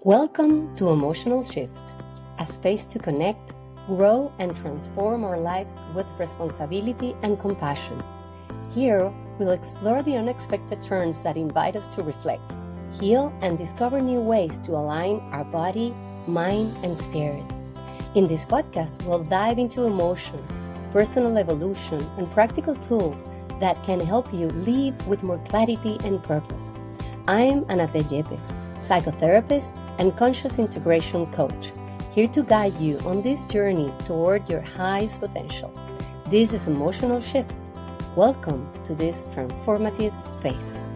Welcome to Emotional Shift, a space to connect, grow, and transform our lives with responsibility and compassion. Here, we'll explore the unexpected turns that invite us to reflect, heal, and discover new ways to align our body, mind, and spirit. In this podcast, we'll dive into emotions, personal evolution, and practical tools that can help you live with more clarity and purpose. I'm Anate Yepes, psychotherapist and conscious integration coach, here to guide you on this journey toward your highest potential. This is Emotional Shift. Welcome to this transformative space.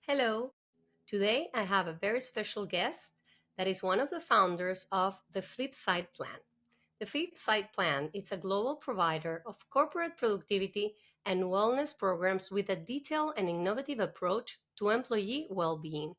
Hello. Today I have a very special guest that is one of the founders of the Flipside Plan. The Flipside Plan is a global provider of corporate productivity and wellness programs with a detailed and innovative approach to employee well-being.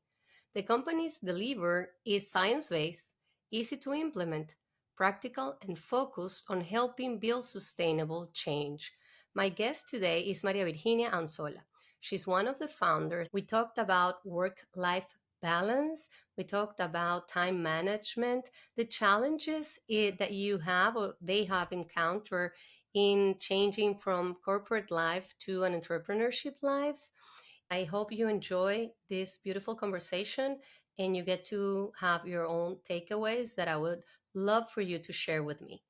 The company's deliver is science-based, easy to implement, practical, and focused on helping build sustainable change. My guest today is Maria Virginia Anzola. She's one of the founders. We talked about work-life balance. We talked about time management, the challenges that you have or they have encountered in changing from corporate life to an entrepreneurship life. I hope you enjoy this beautiful conversation and you get to have your own takeaways that I would love for you to share with me.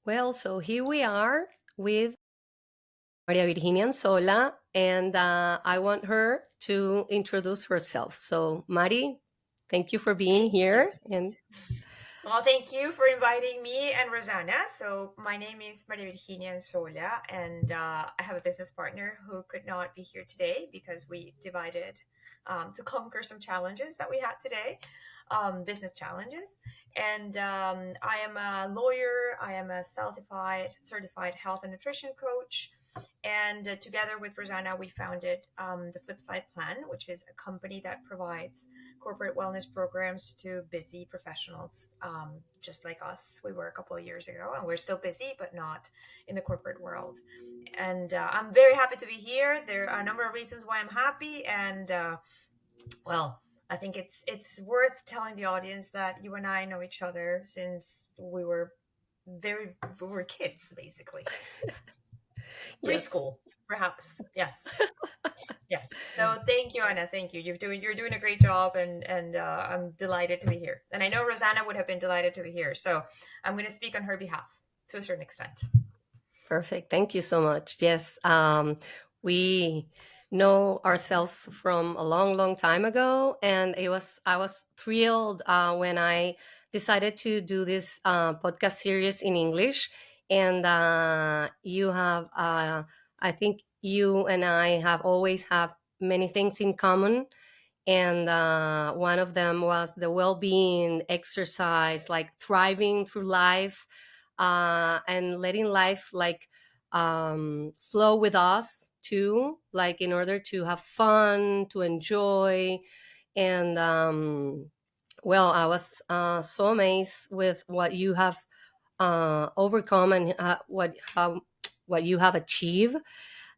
Well, so here we are with Maria Virginia Anzola, and I want her to introduce herself. So, Mari, thank you for being Thank you. here. And Well, thank you for inviting me and Rosanna. So, my name is Maria Virginia Anzola, and I have a business partner who could not be here today because we divided to conquer some challenges that we had today, business challenges. And I am a lawyer, I am a certified health and nutrition coach. And together with Rosanna, we founded the Flipside Plan, which is a company that provides corporate wellness programs to busy professionals just like us. We were a couple of years ago, and we're still busy, but not in the corporate world. And I'm very happy to be here. There are a number of reasons why I'm happy, and well, I think it's worth telling the audience that you and I know each other since we were kids, basically. yes, Preschool, perhaps. Yes. Yes. So thank you, Anna. Thank you. You're doing a great job, and I'm delighted to be here. And I know Rosanna would have been delighted to be here. So I'm going to speak on her behalf to a certain extent. perfect. Thank you so much. Yes, we know ourselves from a long, long time ago, and I was thrilled when I decided to do this podcast series in English. And you have, I think, you and I have always have many things in common, and one of them was the well-being, exercise, like thriving through life, and letting life like flow with us too, like in order to have fun, to enjoy. And well, I was so amazed with what you have overcome, and what you have achieved.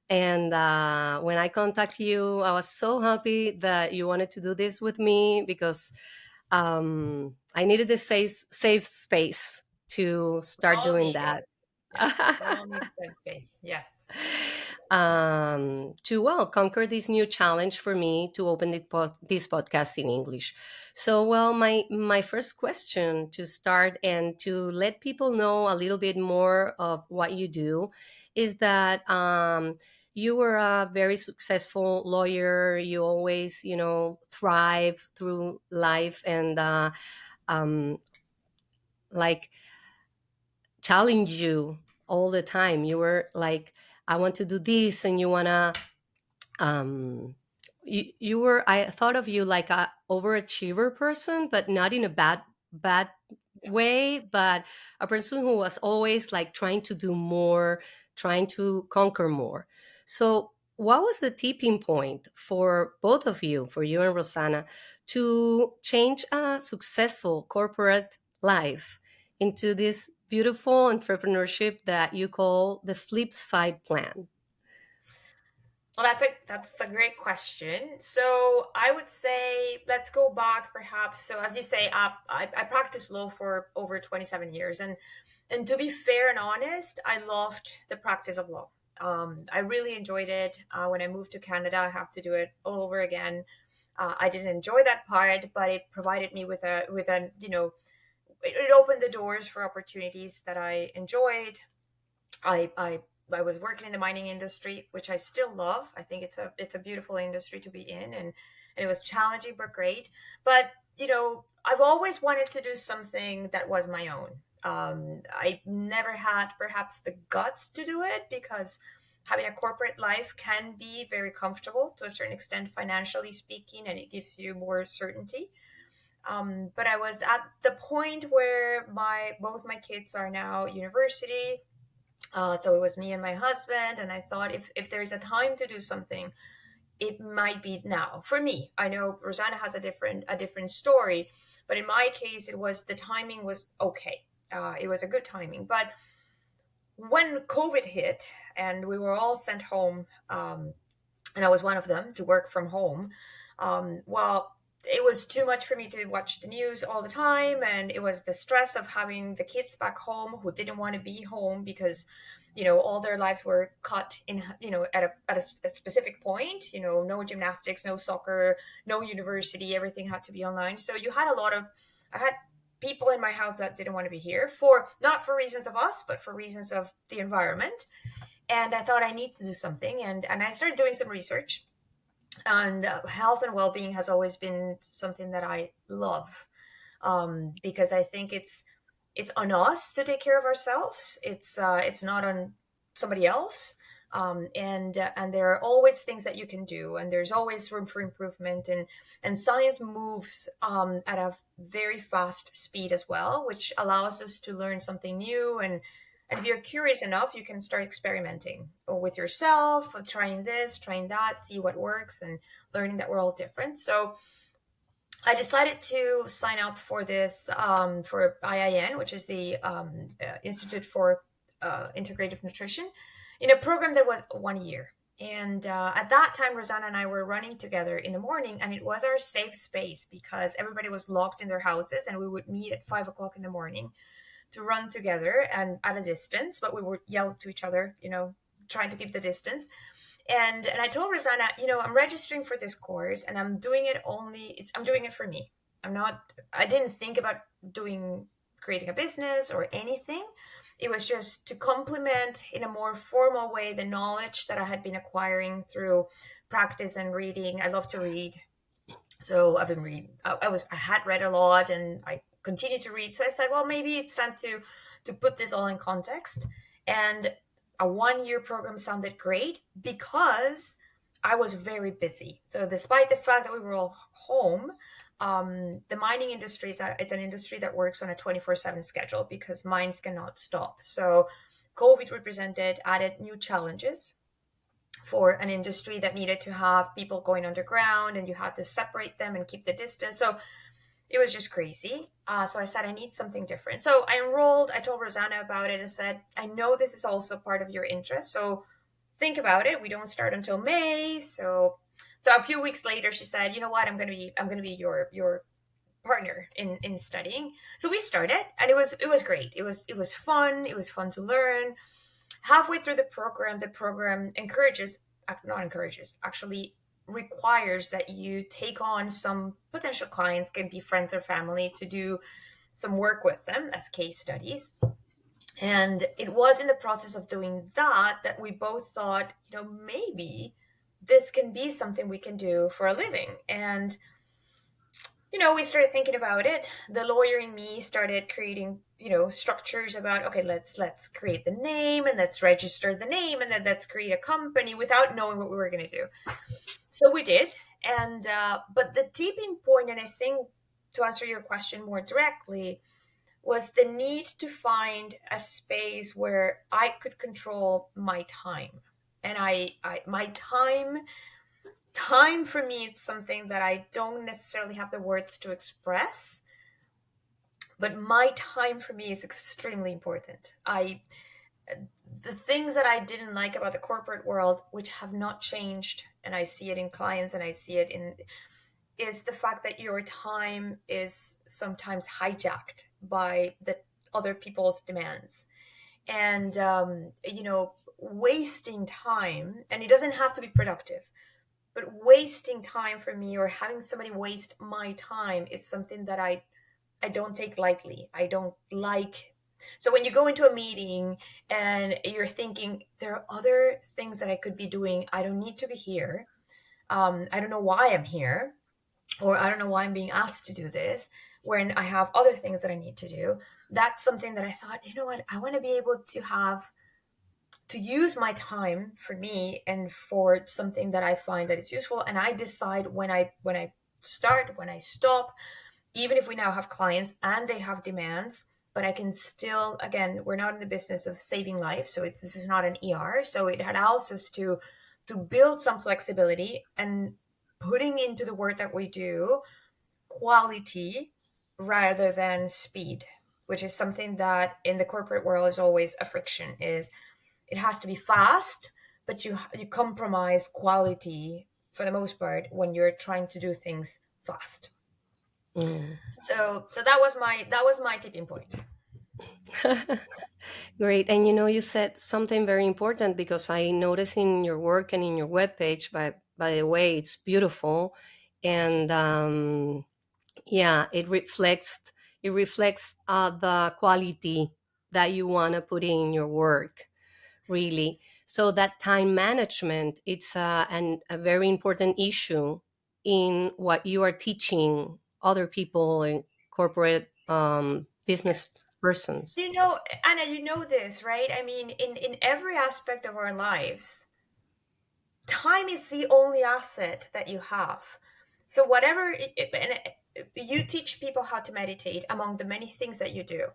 And when I contact you, I was so happy that you wanted to do this with me, because I needed a safe space to We start all doing need it. that. Yeah. We all need a safe space. Yes. To well conquer this new challenge for me to open this podcast in English. So, well, my first question to start and to let people know a little bit more of what you do is that you were a very successful lawyer. You always, thrive through life, and um, like challenge you all the time. You were like, I want to do this, and you wanna you were, I thought of you like a overachiever person, but not in a bad Yeah. way, but a person who was always like trying to do more, trying to conquer more. So what was the tipping point for both of you, for you and Rosanna, to change a successful corporate life into this beautiful entrepreneurship that you call the flip side plan? Well, that's the great question. So I would say let's go back perhaps. So as you say, I practiced law for over 27 years, and to be fair and honest, I loved the practice of law. I really enjoyed it. When I moved to Canada, I have to do it all over again. I didn't enjoy that part, but it provided me with a it opened the doors for opportunities that I enjoyed. I I I was working in the mining industry, which I still love. I think it's a beautiful industry to be in, and it was challenging but great. But I've always wanted to do something that was my own. I never had perhaps the guts to do it because having a corporate life can be very comfortable to a certain extent, financially speaking, and it gives you more certainty. But I was at the point where my both my kids are now university, so it was me and my husband, and I thought if there's a time to do something, it might be now. For me, I know Rosanna has a different story, but in my case, it was the timing was okay. It was a good timing, but when COVID hit and we were all sent home, and I was one of them to work from home. Well, it was too much for me to watch the news all the time, and it was the stress of having the kids back home who didn't want to be home because, all their lives were cut in, at a specific point. No gymnastics, no soccer, no university. Everything had to be online. So you had I had people in my house that didn't want to be here for not for reasons of us, but for reasons of the environment. And I thought I need to do something, and I started doing some research. And health and well-being has always been something that I love, because I think it's on us to take care of ourselves. It's not on somebody else. And there are always things that you can do, and there's always room for improvement. And science moves at a very fast speed as well, which allows us to learn something new. And if you're curious enough, you can start experimenting with yourself, trying this, trying that, see what works, and learning that we're all different. So I decided to sign up for this, for IIN, which is the Institute for Integrative Nutrition, in a program that was 1 year. And at that time, Rosanna and I were running together in the morning, and it was our safe space because everybody was locked in their houses, and we would meet at 5 o'clock in the morning to run together and at a distance, but we would yell to each other, trying to keep the distance. And I told Rosanna, I'm registering for this course, and I'm doing it I'm doing it for me. I didn't think about doing creating a business or anything. It was just to complement in a more formal way the knowledge that I had been acquiring through practice and reading. I love to read. So I've been reading. I had read a lot, and I continued to read. So I said, well, maybe it's time to put this all in context. And a 1 year program sounded great because I was very busy. So despite the fact that we were all home, the mining industry it's an industry that works on a 24/7 schedule because mines cannot stop. So COVID represented added new challenges for an industry that needed to have people going underground, and you had to separate them and keep the distance. So it was just crazy. So I said, I need something different. So I enrolled. I told Rosanna about it and said, I know this is also part of your interest. So think about it. We don't start until May. So a few weeks later, she said, you know what? I'm gonna be your partner in studying. So we started, and it was great. It was fun. It was fun to learn. Halfway through the program encourages, not encourages, actually requires that you take on some potential clients, can be friends or family, to do some work with them as case studies. And it was in the process of doing that we both thought, maybe this can be something we can do for a living. And we started thinking about it. The lawyer in me started creating, structures about, okay, let's create the name, and let's register the name, and then let's create a company without knowing what we were going to do. So we did. And but the tipping point, and I think to answer your question more directly, was the need to find a space where I could control my time. And my time for me, it's something that I don't necessarily have the words to express, but my time for me is extremely important. the things that I didn't like about the corporate world, which have not changed, and I see it in clients and I see it in, is the fact that your time is sometimes hijacked by the other people's demands. And wasting time, and it doesn't have to be productive, but wasting time for me, or having somebody waste my time, is something that I don't take lightly. I don't like. So when you go into a meeting and you're thinking, there are other things that I could be doing, I don't need to be here. I don't know why I'm here, or I don't know why I'm being asked to do this when I have other things that I need to do. That's something that I thought, you know what, I want to be able to have, to use my time for me and for something that I find that is useful. And I decide when I start, when I stop, even if we now have clients and they have demands, but I can still, again, we're not in the business of saving life. So this is not an ER. So it allows us to build some flexibility and putting into the work that we do quality rather than speed, which is something that in the corporate world is always a friction. Is it has to be fast, but you compromise quality for the most part when you're trying to do things fast. Mm. So that was my tipping point. Great. And you know, you said something very important because I noticed in your work and in your webpage, by the way, it's beautiful. And yeah, it reflects the quality that you want to put in your work, really. So that time management, it's a very important issue in what you are teaching other people and corporate business Yes. persons. Anna, you know this, right? I mean, in every aspect of our lives, time is the only asset that you have. So whatever you teach people how to meditate, among the many things that you do,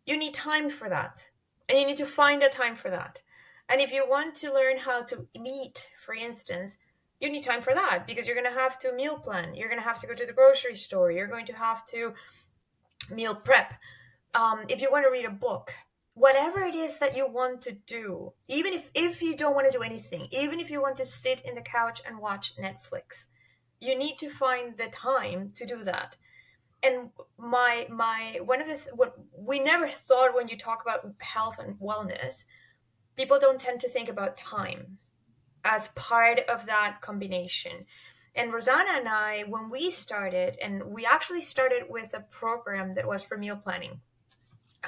you need time for that. And you need to find a time for that. And if you want to learn how to eat, for instance, you need time for that, because you're going to have to meal plan. You're going to have to go to the grocery store. You're going to have to meal prep. If you want to read a book, whatever it is that you want to do, even if you don't want to do anything, even if you want to sit in the couch and watch Netflix, you need to find the time to do that. And my one of the what we never thought, when you talk about health and wellness, people don't tend to think about time as part of that combination. And Rosanna and I, when we started, and we actually started with a program that was for meal planning,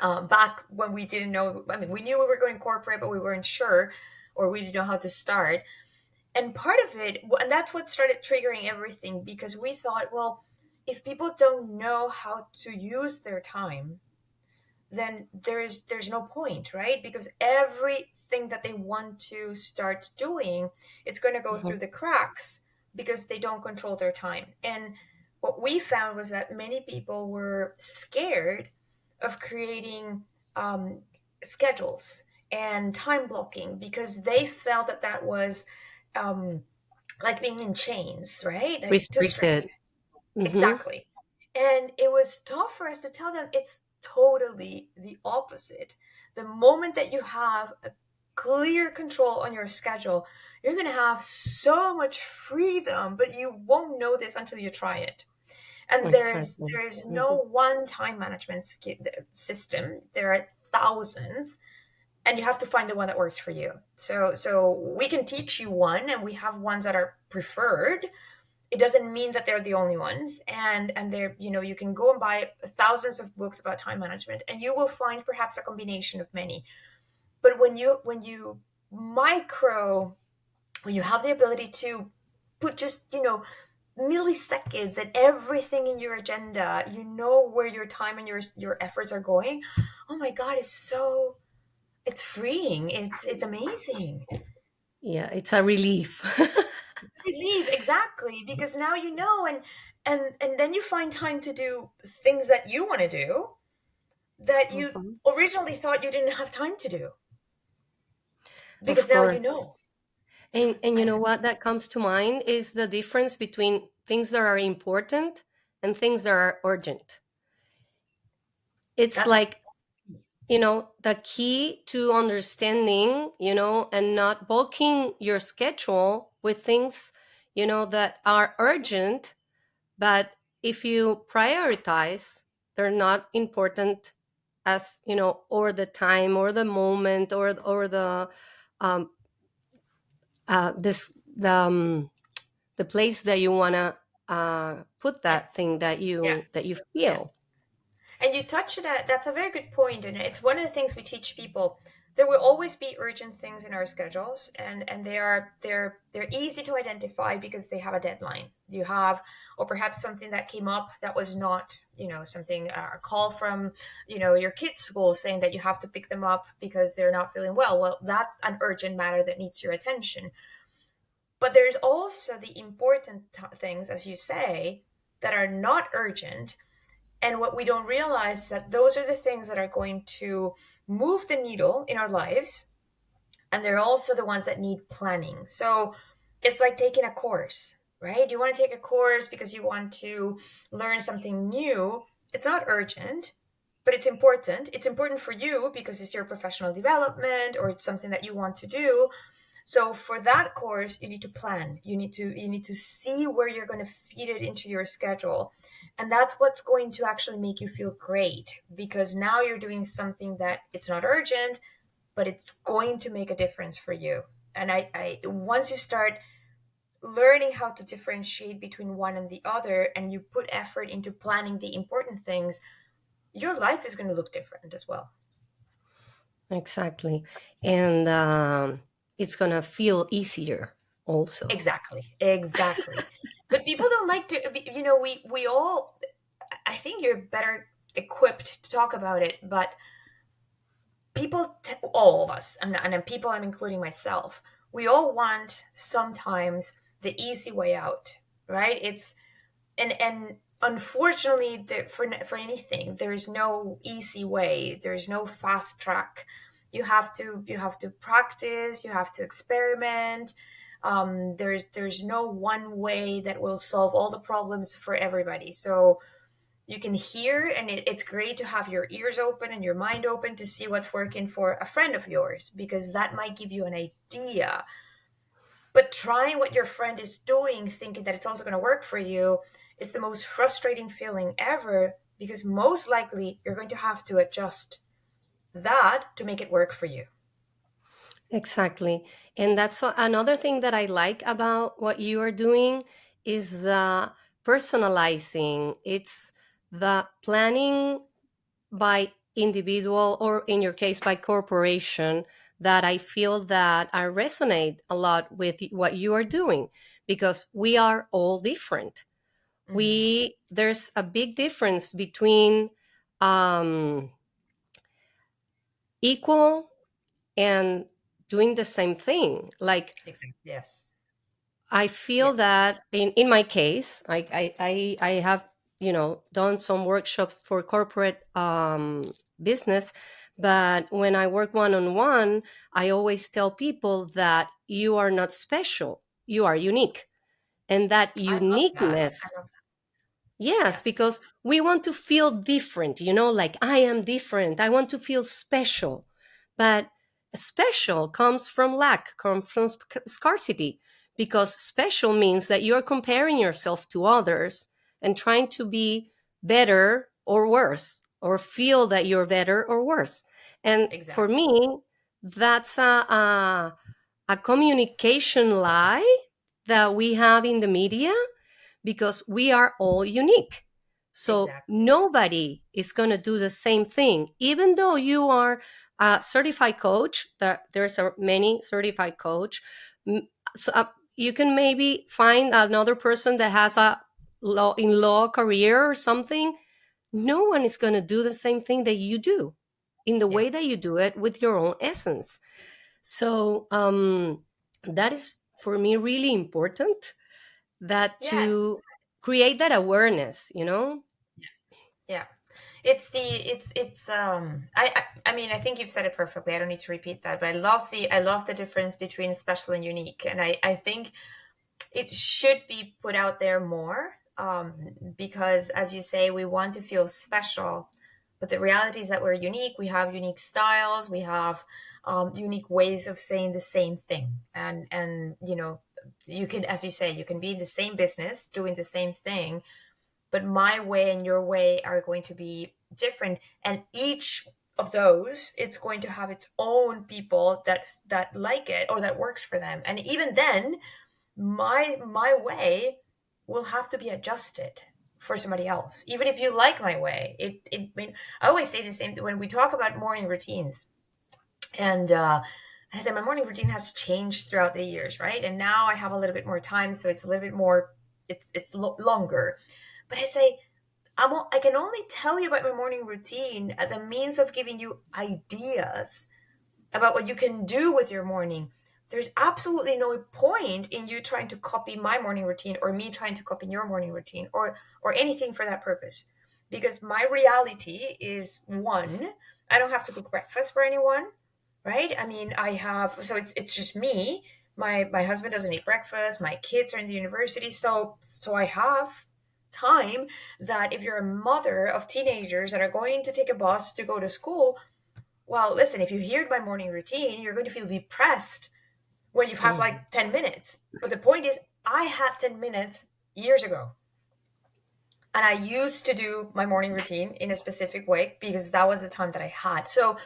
back when we didn't know. I mean, we knew we were going corporate, but we weren't sure, or we didn't know how to start. And part of it, and that's what started triggering everything, because we thought, well, if people don't know how to use their time, then there's no point, right? Because everything that they want to start doing, it's going to go through Mhm. the cracks because they don't control their time. And what we found was that many people were scared of creating schedules and time blocking, because they felt that that was um, like being in chains, right? Like too strict. Restricted. Hmm. Exactly. And it was tough for us to tell them it's totally the opposite. The moment that you have a clear control on your schedule, you're going to have so much freedom, but you won't know this until you try it. And Exactly. there's no Hmm. one time management system. There are thousands, and you have to find the one that works for you. So we can teach you one, and we have ones that are preferred. It doesn't mean that they're the only ones. And they're, you can go and buy thousands of books about time management, and you will find perhaps a combination of many. But when you micro when you have the ability to put just milliseconds and everything in your agenda, you know where your time and your efforts are going. Oh my god, it's freeing. It's amazing. Yeah, it's a relief. Relief, exactly, because now you know. And then you find time to do things that you want to do, that you Mhm. originally thought you didn't have time to do, because Of now you course. know. And you know what that comes to mind is the difference between things that are important and things that are urgent. It's That's like the key to understanding, and not bulking your schedule with things, that are urgent, but if you prioritize, they're not important as, or the time or the moment or the um this the place that you want to put that Yes. thing Yeah. that you Yeah. feel. And you touched that. That's a very good point, and it's one of the things we teach people. There will always be urgent things in our schedules, and they're easy to identify because they have a deadline. You have, or perhaps something that came up that was not, something, a call from, your kids' school saying that you have to pick them up because they're not feeling well. Well, that's an urgent matter that needs your attention. But there's also the important things, as you say, that are not urgent, and what we don't realize is that those are the things that are going to move the needle in our lives. And they're also the ones that need planning. So it's like taking a course, right? You want to take a course because you want to learn something new. It's not urgent, but it's important. It's important for you because it's your professional development or it's something that you want to do. So for that course, you need to plan. You need to see where you're going to feed it into your schedule. And that's what's going to actually make you feel great because now you're doing something that it's not urgent, but it's going to make a difference for you. And I once you start learning how to differentiate between one and the other and you put effort into planning the important things, your life is going to look different as well. Exactly. And it's gonna feel easier also. Exactly. Exactly. But people don't like to, we all, I think you're better equipped to talk about it, but all of us, and people, I'm including myself, we all want sometimes the easy way out, right? And unfortunately, for anything, there's no easy way. There's no fast track. You have to practice. You have to experiment. There's no one way that will solve all the problems for everybody. So you can hear, and it's great to have your ears open and your mind open to see what's working for a friend of yours because that might give you an idea. But trying what your friend is doing thinking that it's also going to work for you is the most frustrating feeling ever because most likely you're going to have to adjust that to make it work for you. Exactly. And that's another thing that I like about what you are doing is the personalizing. It's the planning by individual, or in your case by corporation, that I feel that I resonate a lot with what you are doing, because we are all different. Hmm. There's a big difference between um, equal and doing the same thing. Like, Exactly. Yes. I Yeah. feel that in my case, I have, done some workshops for corporate business, but when I work one on one, I always tell people that you are not special, you are unique, and that I love that. I uniqueness. love that. Yes, Yes. because we want to feel different, like I am different. I want to feel special. But special comes from lack, comes from scarcity, because special means that you're comparing yourself to others and trying to be better or worse, or feel that you're better or worse. And for Exactly. me, that's a communication lie that we have in the media, because we are all unique. So Exactly. nobody is going to do the same thing, even though you are a certified coach. That there's many certified coach. M- So you can maybe find another person that has a law career or something. No one is going to do the same thing that you do, in the Yeah. way that you do it, with your own essence. So that is for me really important, that Yes. to create that awareness. Yeah. It's the it's it's um I, I i mean I think you've said it perfectly. I don't need to repeat that, but I love the difference between special and unique, and I think it should be put out there more, because as you say, we want to feel special, But the reality is that we're unique. We have unique styles. We have unique ways of saying the same thing. And you can, as you say, you can be in the same business doing the same thing, but my way and your way are going to be different. And each of those, it's going to have its own people that like it or that works for them. And even then, my way will have to be adjusted for somebody else. Even if you like my way, I mean, I always say the same when we talk about morning routines. And I said my morning routine has changed throughout the years, right? And now I have a little bit more time, so it's a little bit more, longer. But I say I can only tell you about my morning routine as a means of giving you ideas about what you can do with your morning. There's absolutely no point in you trying to copy my morning routine or me trying to copy your morning routine or anything for that purpose. Because my reality is one, I don't have to cook breakfast for anyone, right? I mean, I have, so it's just me. My husband doesn't eat breakfast. My kids are in the university, so I have time that if you're a mother of teenagers that are going to take a bus to go to school, well, listen, if you hear my morning routine, you're going to feel depressed when you have Mhm. like 10 minutes. But the point is, I had 10 minutes years ago. And I used to do my morning routine in a specific way because that was the time that I had. So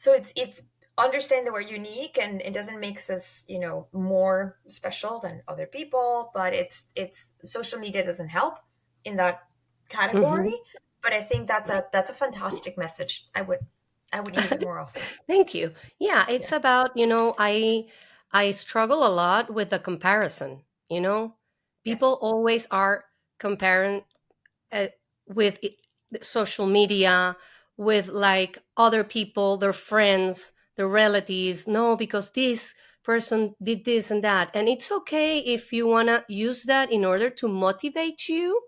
it's understand that we're unique and it doesn't make us, more special than other people, but it's social media doesn't help in that category. Mhm. But I think that's a fantastic message. I would use it more often. Thank you. Yeah, it's Yeah. about, I struggle a lot with the comparison, you know. People Yes. always are comparing uh, with the social media, with like other people, their friends, their relatives. No, because this person did this and that. And it's okay if you want to use that in order to motivate you,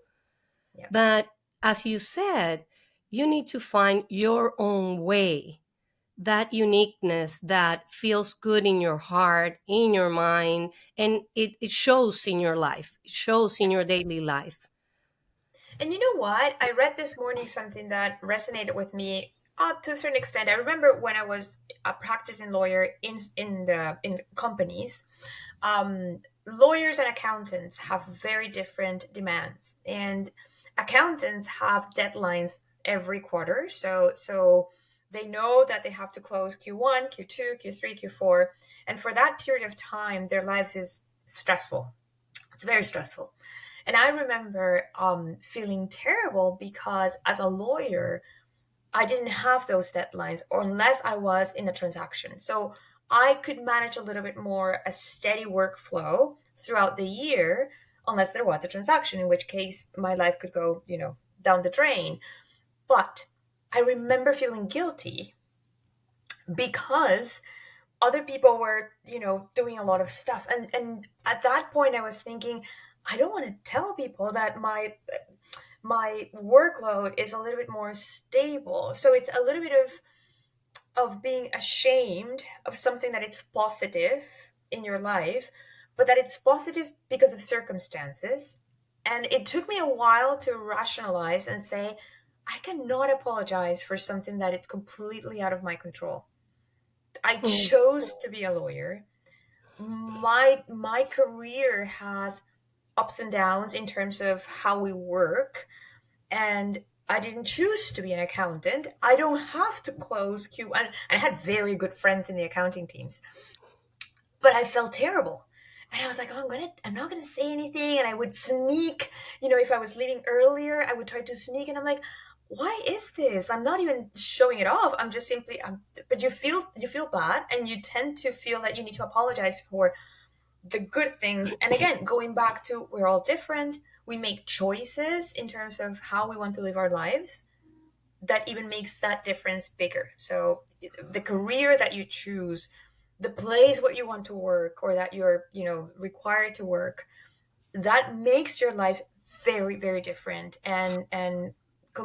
Yeah. but as you said, you need to find your own way, that uniqueness that feels good in your heart, in your mind, and it shows in your life, it shows in Yeah. your daily life. And you know what? I read this morning something that resonated with me to a certain extent. I remember when I was a practicing lawyer in companies, lawyers and accountants have very different demands, and accountants have deadlines every quarter. So they know that they have to close Q1, Q2, Q3, Q4, and for that period of time, their lives is stressful. It's very stressful. And I remember feeling terrible because as a lawyer, I didn't have those deadlines or unless I was in a transaction. So I could manage a little bit more a steady workflow throughout the year unless there was a transaction, in which case my life could go, down the drain. But I remember feeling guilty because other people were, doing a lot of stuff. And at that point I was thinking, I don't want to tell people that my workload is a little bit more stable. So it's a little bit of being ashamed of something that it's positive in your life, but that it's positive because of circumstances. And it took me a while to rationalize and say, I cannot apologize for something that it's completely out of my control. I Mm. chose to be a lawyer. My career has ups and downs in terms of how we work, and I didn't choose to be an accountant. I don't have to close Q, and I had very good friends in the accounting teams, but I felt terrible. And I was like, oh, I'm not gonna say anything. And I would sneak, if I was leaving earlier, I would try to sneak. And I'm like, why is this? I'm not even showing it off. I'm just simply, but you feel bad, and you tend to feel that you need to apologize for the good things. And again, going back to we're all different. We make choices in terms of how we want to live our lives that even makes that difference bigger. So the career that you choose, the place where you want to work or that you're, required to work, that makes your life very, very different. And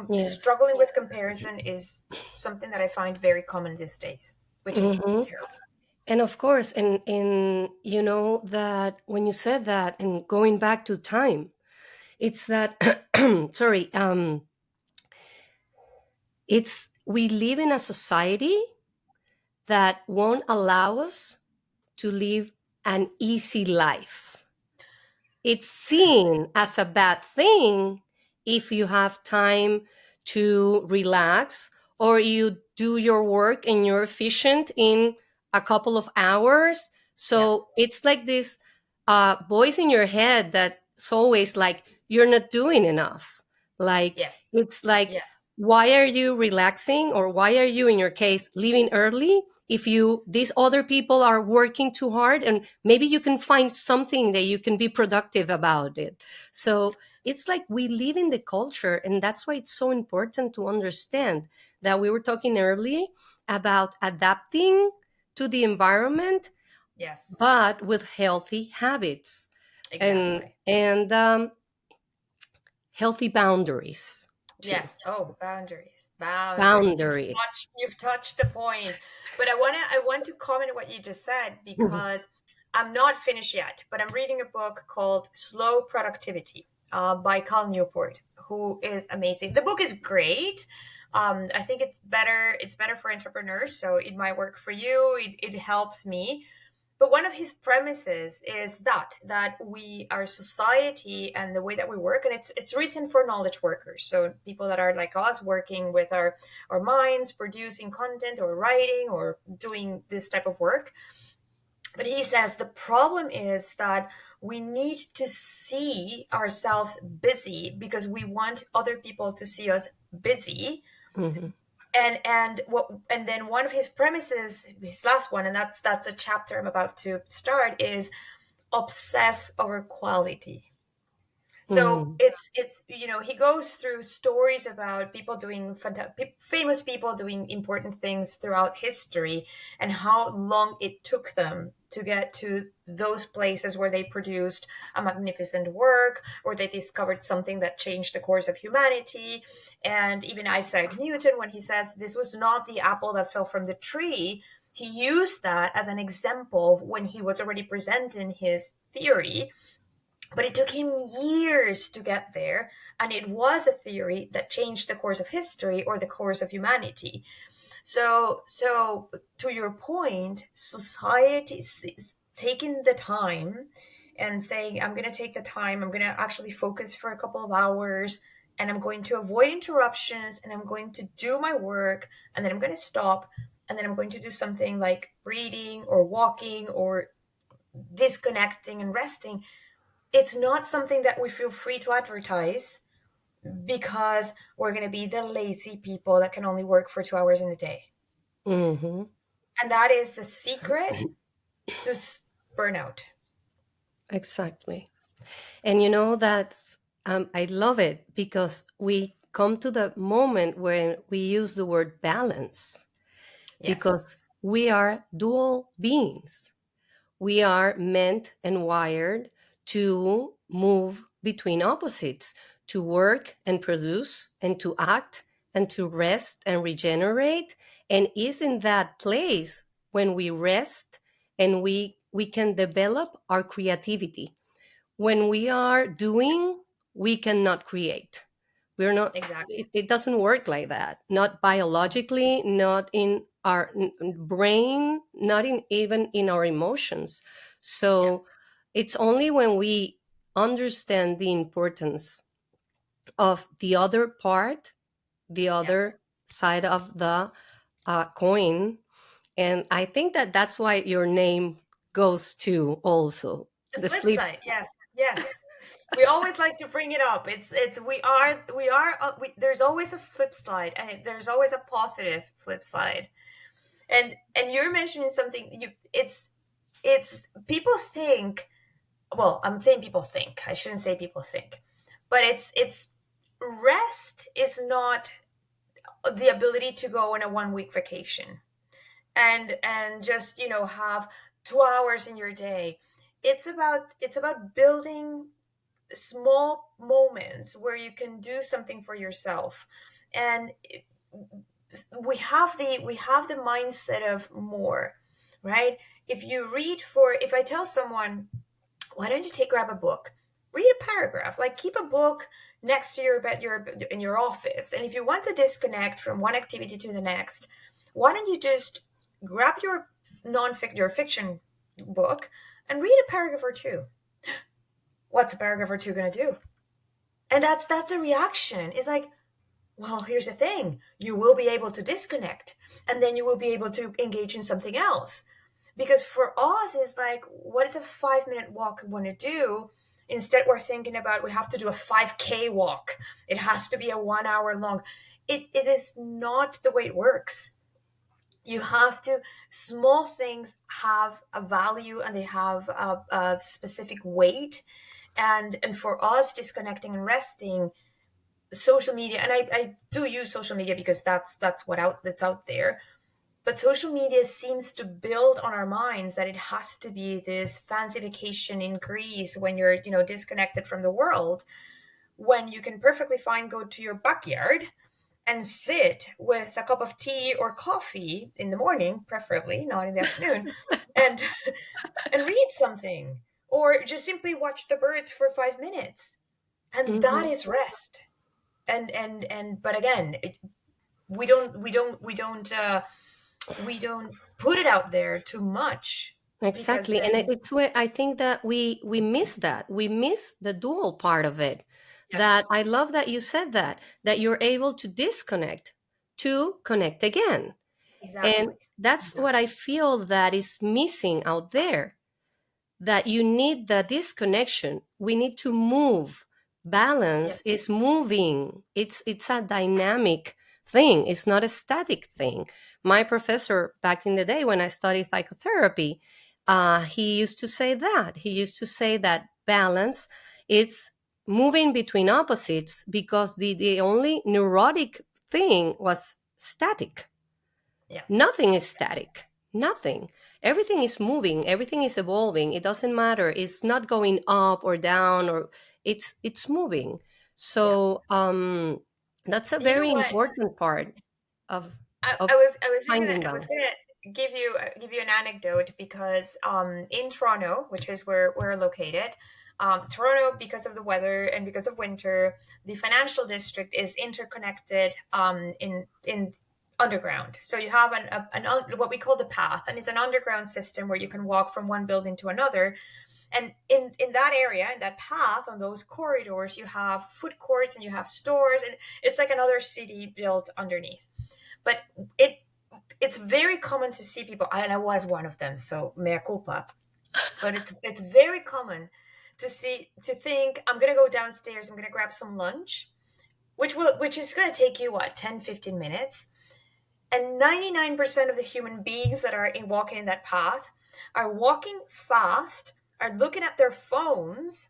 Yeah. struggling with comparison is something that I find very common these days, which is Hmm. terrible. And of course, and you know that when you said that, and going back to time, it's that sorry, It's we live in a society that won't allow us to live an easy life. It's seen as a bad thing if you have time to relax or you do your work and you're efficient in a couple of hours. Yeah. So it's like this voice in your head that's always like, you're not doing enough. Like, Yes. it's like, Yes. why are you relaxing, or why are you, in your case, leaving early if you these other people are working too hard, and maybe you can find something that you can be productive about it. So it's like we live in the culture, and that's why it's so important to understand that we were talking early about adapting to the environment, Yes. but with healthy habits and Exactly. healthy boundaries too. Yes. Oh, boundaries. Boundaries. Boundaries. You've touched the point. But I want to comment on what you just said, because I'm not finished yet, but I'm reading a book called Slow Productivity by Cal Newport, who is amazing. The book is great. I think it's better for entrepreneurs, so it might work for you. It helps me. But one of his premises is that we, our society and the way that we work, and it's written for knowledge workers, so people that are like us, working with our minds, producing content or writing or doing this type of work. But he says the problem is that we need to see ourselves busy because we want other people to see us busy. Mhm. And then one of his premises, his last one, and that's a chapter I'm about to start, is obsess over quality. So Mhm. it's he goes through stories about people doing famous people doing important things throughout history, and how long it took them to get to those places where they produced a magnificent work, or they discovered something that changed the course of humanity. And even Isaac Newton, when he says this was not the apple that fell from the tree, he used that as an example when he was already presenting his theory. But it took him years to get there, and it was a theory that changed the course of history or the course of humanity. So to your point, society is taking the time and saying, I'm going to take the time, I'm going to actually focus for a couple of hours, and I'm going to avoid interruptions, and I'm going to do my work, and then I'm going to stop, and then I'm going to do something like reading or walking or disconnecting and resting. It's not something that we feel free to advertise, because we're going to be the lazy people that can only work for 2 hours in a day. Mhm. And that is the secret to burnout. Exactly. And that's I love it because we come to the moment when we use the word balance, because Yes. we are dual beings. We are meant and wired to move between opposites, to work and produce, and to act and to rest and regenerate. And is in that place when we rest and we can develop our creativity. When we are doing, we cannot create. We're not, Exactly. it doesn't work like that. Not biologically, not in our brain, not in even in our emotions. Yeah. So it's only when we understand the importance of the other part, the Yeah. other side of the coin. And I think that that's why your name goes to also The the flip flip. side. Yes. Yes. We always like to bring it up. It's there's always a flip side, and there's always a positive flip side. And you're mentioning something, it's people think, well, I'm saying people think. I shouldn't say people think. But it's rest is not the ability to go on a 1 week vacation and just, have 2 hours in your day. It's about building small moments where you can do something for yourself. And we have the mindset of more, right? If I tell someone, why don't you grab a book, read a paragraph. Like, keep a book next to your bed, your in your office. And if you want to disconnect from one activity to the next, why don't you just grab your your fiction book and read a paragraph or two? What's a paragraph or two going to do? And that's a reaction. It's like, well, here's the thing. You will be able to disconnect, and then you will be able to engage in something else. Because for us, it's like, what is a 5 minute walk want to do? Instead, we're thinking about we have to do a 5K walk. It has to be a 1 hour long. It is not the way it works. You have to, small things have a value and they have a specific weight. And for us, disconnecting and resting, social media, and I do use social media because that's out there, but social media seems to build on our minds that it has to be this fancy vacation in Greece when you're, disconnected from the world, when you can perfectly fine go to your backyard and sit with a cup of tea or coffee in the morning, preferably not in the afternoon, and and read something, or just simply watch the birds for 5 minutes, and that Hmm. is rest. And but again, we don't put it out there too much, because Exactly. And then, it's where I think that we miss that. We miss the dual part of it. That yes, I love that you said that you're able to disconnect to connect again. And exactly, that's what exactly, I feel that is missing out there, that you need the disconnection. We need to move. Balance yes, is moving. It's a dynamic thing. It's not a static thing. My professor back in the day when I studied psychotherapy, he used to say that. He used to say that balance is moving between opposites, because the only neurotic thing was static. yeah, Nothing is static. Nothing. Everything is moving. Everything is evolving. It doesn't matter. It's not going up or down, or it's moving. yeah. So that's a You know very what? important part of I, of I was I was just gonna finding I was balance. gonna give you an anecdote, because in Toronto, which is where we're located, Toronto, because of the weather and because of winter, the financial district is interconnected in underground. So you have what we call the path, and it's an underground system where you can walk from one building to another. And in that area, in that path, on those corridors, you have food courts and you have stores, and it's like another city built underneath. But it it's very common to see people, and I was one of them, so mea culpa. But it's very common to think, I'm gonna go downstairs, I'm gonna grab some lunch, which is gonna take you what, 10-15 minutes. And 99% of the human beings that are walking in that path are walking fast, are looking at their phones.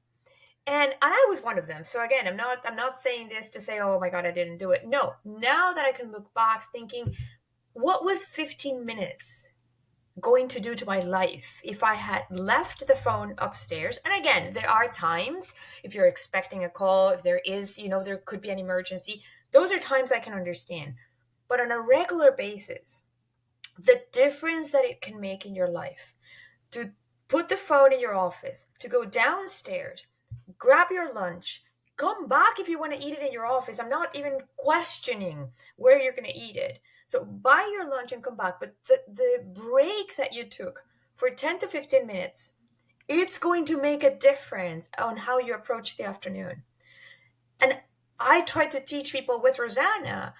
And I was one of them. So again, I'm not saying this to say, oh my god, I didn't do it. No, now that I can look back, thinking, what was 15 minutes going to do to my life if I had left the phone upstairs? And again, there are times, if you're expecting a call, if there is, there could be an emergency, those are times I can understand. But on a regular basis, the difference that it can make in your life, to put the phone in your office, to go downstairs, grab your lunch, come back if you want to eat it in your office. I'm not even questioning where you're going to eat it. So buy your lunch and come back. But the break that you took for 10 to 15 minutes, it's going to make a difference on how you approach the afternoon. And I try to teach people with Rosanna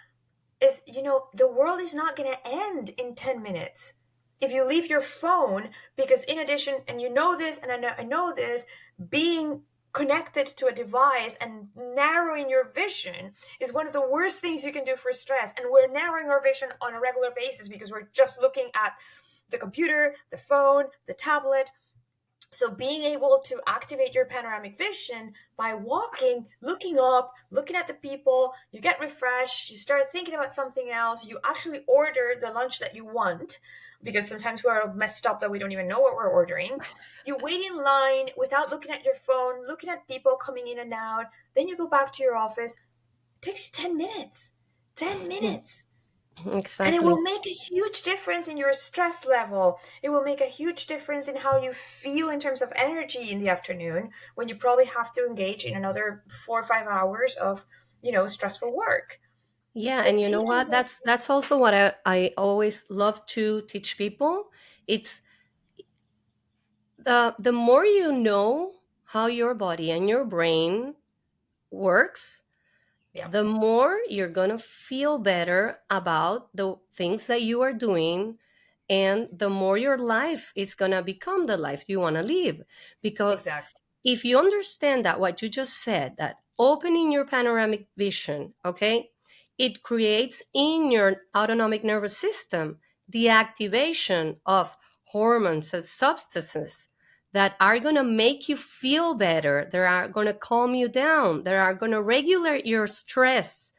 is, the world is not going to end in 10 minutes if you leave your phone. Because in addition, and you know this, and I know this, being connected to a device and narrowing your vision is one of the worst things you can do for stress. And we're narrowing our vision on a regular basis because we're just looking at the computer, the phone, the tablet. So being able to activate your panoramic vision by walking, looking up, looking at the people, you get refreshed, you start thinking about something else, you actually order the lunch that you want, because sometimes we are messed up that we don't even know what we're ordering. You wait in line without looking at your phone, looking at people coming in and out, then you go back to your office. It takes you 10 minutes. 10 minutes. And it Exactly. will make a huge difference in your stress level. It will make a huge difference in how you feel in terms of energy in the afternoon when you probably have to engage in another 4 or 5 hours of, stressful work. Yeah, and It you know teaches what? us. That's also what I always love to teach people. It's the more you know how your body and your brain works, Yeah, the more you're going to feel better about the things that you are doing, and the more your life is going to become the life you want to live. Because exactly. if you understand that what you just said, that opening your panoramic vision, okay, it creates in your autonomic nervous system the activation of hormones and substances that are going to make you feel better, that are going to calm you down, that are going to regulate your stress,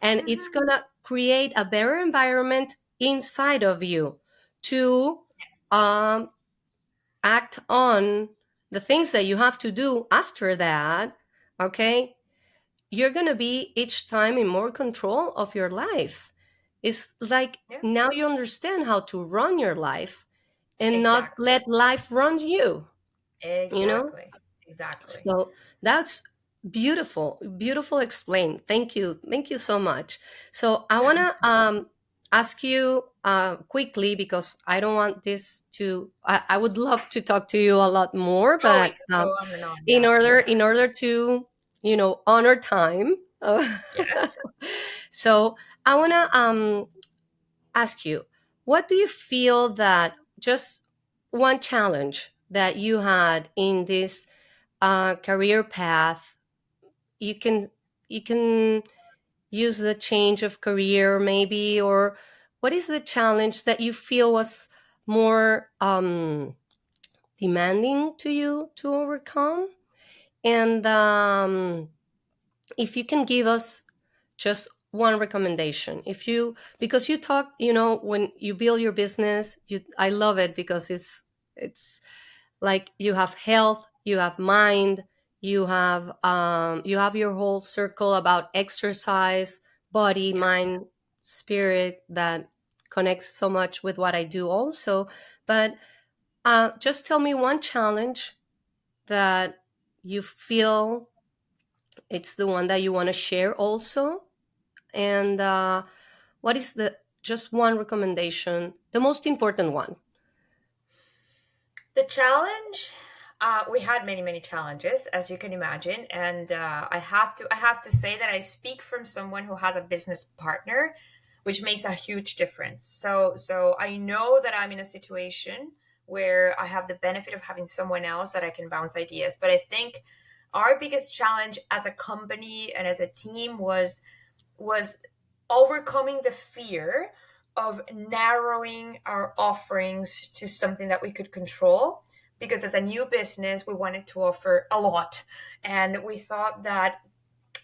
and it's Hmm. going to create a better environment inside of you to Yes. um, act on the things that you have to do after that. Okay, you're going to be each time in more control of your life. It's like Yeah, now you understand how to run your life and not exactly. let life run you, you know. Exactly. Exactly. So that's beautiful, beautiful explained. Thank you so much. So I want to ask you quickly, because I don't want this to. I would love to talk to you a lot more, Oh, we but could go on and on. Yeah. in order to honor time. Yes. So I want to ask you, what do you feel that just one challenge that you had in this career path? You can you can use the change of career maybe, or what is the challenge that you feel was more demanding to you to overcome? And if you can give us just one recommendation, if you, because you talk, when you build your business, I love it because it's like you have health, you have mind, you have your whole circle about exercise, body, Yeah. mind, spirit, that connects so much with what I do also. But just tell me one challenge that you feel it's the one that you want to share also. And what is the just one recommendation, the most important one? The challenge, we had many, many challenges, as you can imagine, and I have to say that I speak from someone who has a business partner, which makes a huge difference. So I know that I'm in a situation where I have the benefit of having someone else that I can bounce ideas. But I think our biggest challenge as a company and as a team was overcoming the fear of narrowing our offerings to something that we could control, because as a new business we wanted to offer a lot, and we thought that,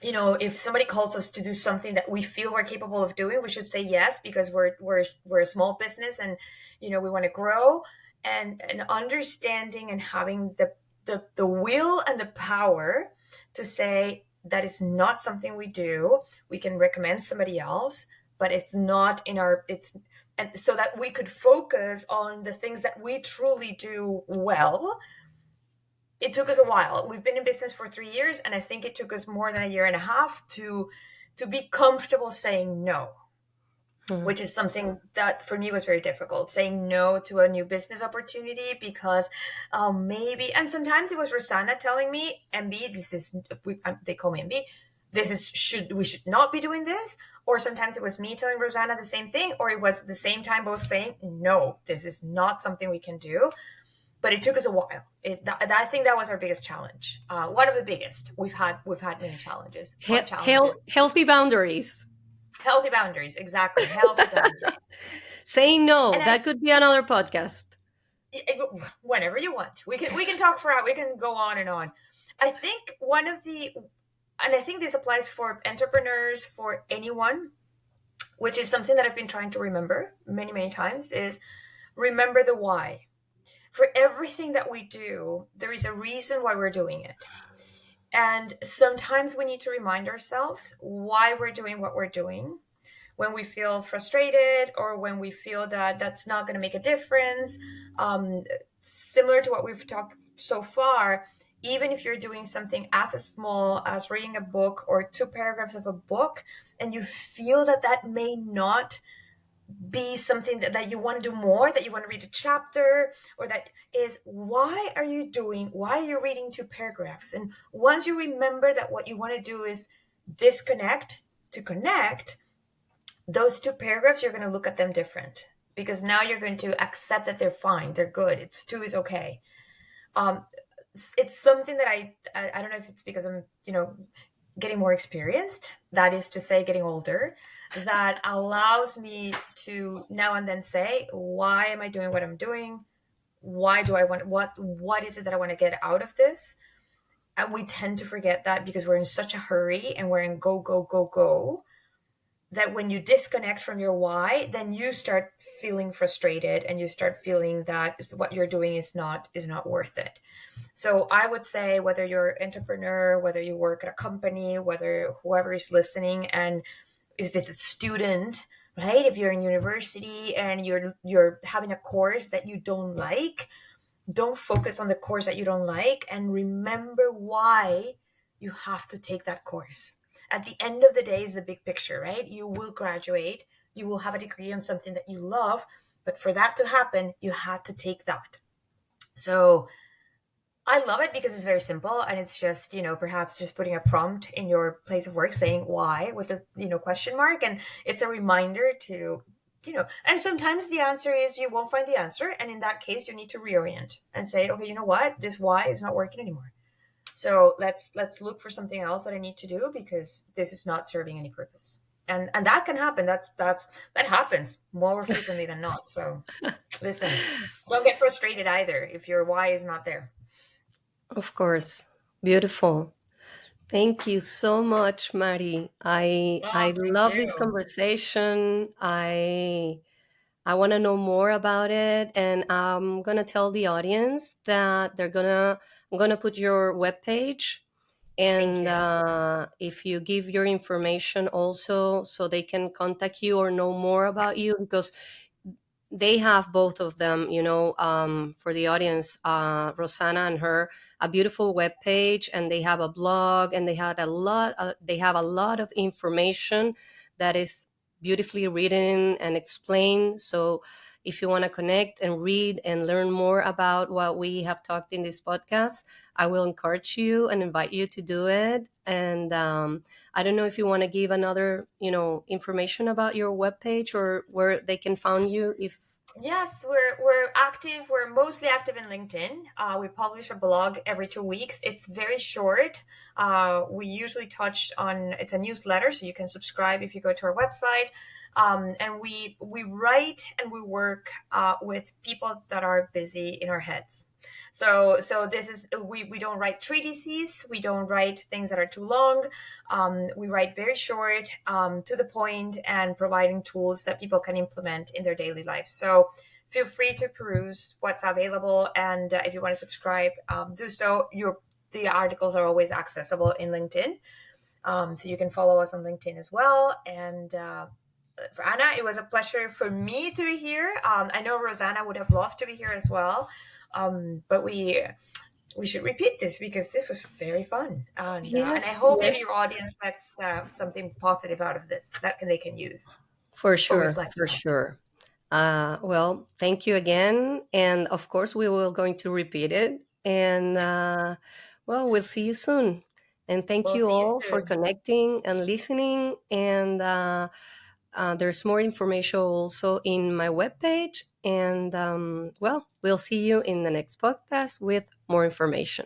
if somebody calls us to do something that we feel we're capable of doing, we should say yes, because we're a small business, and we want to grow. And understanding and having the will and the power to say that is not something we do. We can recommend somebody else, but it's not in our it's and so that we could focus on the things that we truly do well. It took us a while. We've been in business for 3 years, and I think it took us more than a year and a half to be comfortable saying no, Hmm. which is something that for me was very difficult, saying no to a new business opportunity, because maybe, and sometimes it was Rosanna telling me, MB, this is, they call me MB, this is, we should not be doing this. Or sometimes it was me telling Rosanna the same thing, or it was at the same time both saying, no, this is not something we can do. But it took us a while. I think that was our biggest challenge. One of the biggest. We've had many challenges, fun challenges, Healthy boundaries. healthy boundaries. Exactly, healthy boundaries. Saying no, And I, that could be another podcast. whenever you want, we can talk for hours. We can go on and on. I think one of the, and I think this applies for entrepreneurs, for anyone, which is something that I've been trying to remember many, many times, is remember the why. For everything that we do, there is a reason why we're doing it. And sometimes we need to remind ourselves why we're doing what we're doing, when we feel frustrated or when we feel that that's not going to make a difference, um, similar to what we've talked so far, even if you're doing something as small as reading a book or two paragraphs of a book, and you feel that that may not be something that you want to do more, that you want to read a chapter, or that is, why are you reading two paragraphs? And once you remember that what you want to do is disconnect to connect, those two paragraphs, you're going to look at them different, because now you're going to accept that they're fine, they're good, it's two is okay. um it's something that I don't know if it's because I'm, getting more experienced, that is to say, getting older, that allows me to now and then say, why am I doing what I'm doing? Why do I want, what is it that I want to get out of this? And we tend to forget that because we're in such a hurry and we're in go go go go, that when you disconnect from your why, then you start feeling frustrated and you start feeling that what you're doing is not worth it. So I would say, whether you're an entrepreneur, whether you work at a company, whether whoever is listening, and if it's a student, right? If you're in university and you're having a course that you don't like, don't focus on the course that you don't like, and remember why you have to take that course. At the end of the day is the big picture, right? You will graduate, you will have a degree on something that you love, but for that to happen, you had to take that. So I love it because it's very simple, and it's just, perhaps just putting a prompt in your place of work saying why with a, question mark. And it's a reminder to, and sometimes the answer is you won't find the answer. And in that case, you need to reorient and say, okay, you know what? This why is not working anymore. So let's look for something else that I need to do, because this is not serving any purpose. And that can happen. That happens more frequently than not. So listen, don't get frustrated either if your why is not there. Of course. Beautiful. Thank you so much, Mari. I Oh, thank love this you. conversation. I want to know more about it, and I'm gonna tell the audience that I'm gonna put your webpage, Thank and you. if you give your information also, so they can contact you or know more about you, because they have both of them, for the audience, Rosanna and her, a beautiful web page, and they have a blog, and they have a lot of information that is beautifully written and explained. So if you want to connect and read and learn more about what we have talked in this podcast, I will encourage you and invite you to do it. And I don't know if you want to give another, information about your webpage or where they can find you if. Yes, we're active. We're mostly active in LinkedIn. We publish a blog every 2 weeks. It's very short. We usually touch on, it's a newsletter, so you can subscribe if you go to our website. And we write and we work with people that are busy in our heads. So this is, we don't write treatises. We don't write things that are too long. We write very short, to the point, and providing tools that people can implement in their daily life. So feel free to peruse what's available, and if you want to subscribe, do so. The articles are always accessible in LinkedIn, so you can follow us on LinkedIn as well. And for Anna, it was a pleasure for me to be here. I know Rosanna would have loved to be here as well, but we should repeat this because this was very fun, and I Yes, hope maybe yes, your audience gets something positive out of this that they can use for or sure, reflect for on. sure. Well, thank you again, and of course, we will going to repeat it. And well, we'll see you soon. And thank We'll you see you all for soon. connecting and listening. And there's more information also in my webpage. And well, we'll see you in the next podcast with more information.